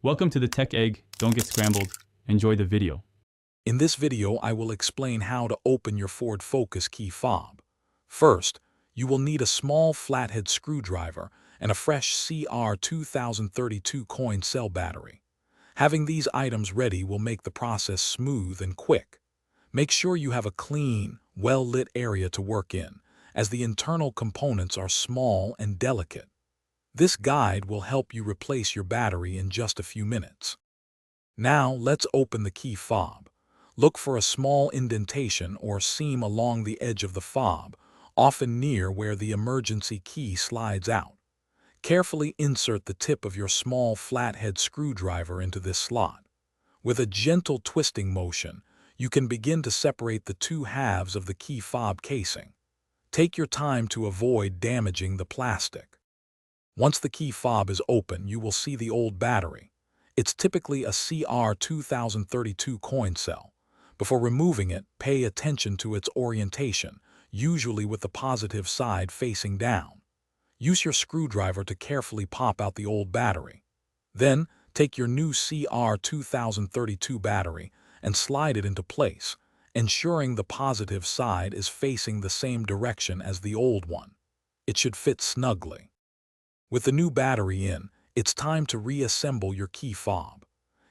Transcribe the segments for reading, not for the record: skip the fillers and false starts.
Welcome to the Tech Egg. Don't get scrambled. Enjoy the video. In this video, I will explain how to open your Ford Focus key fob. First, you will need a small flathead screwdriver and a fresh CR 2032 coin cell battery. Having these items ready will make the process smooth and quick. Make sure you have a clean, well-lit area to work in, as the internal components are small and delicate. This guide will help you replace your battery in just a few minutes. Now, let's open the key fob. Look for a small indentation or seam along the edge of the fob, often near where the emergency key slides out. Carefully insert the tip of your small flathead screwdriver into this slot. With a gentle twisting motion, you can begin to separate the two halves of the key fob casing. Take your time to avoid damaging the plastic. Once the key fob is open, you will see the old battery. It's typically a CR 2032 coin cell. Before removing it, pay attention to its orientation, usually with the positive side facing down. Use your screwdriver to carefully pop out the old battery. Then, take your new CR 2032 battery and slide it into place, ensuring the positive side is facing the same direction as the old one. It should fit snugly. With the new battery in, it's time to reassemble your key fob.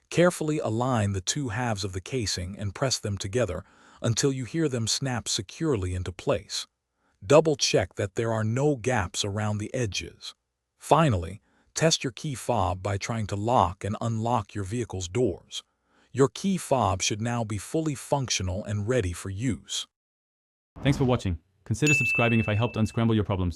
Carefully align the two halves of the casing and press them together until you hear them snap securely into place. Double-check that there are no gaps around the edges. Finally, test your key fob by trying to lock and unlock your vehicle's doors. Your key fob should now be fully functional and ready for use. Thanks for watching. Consider subscribing if I helped unscramble your problems.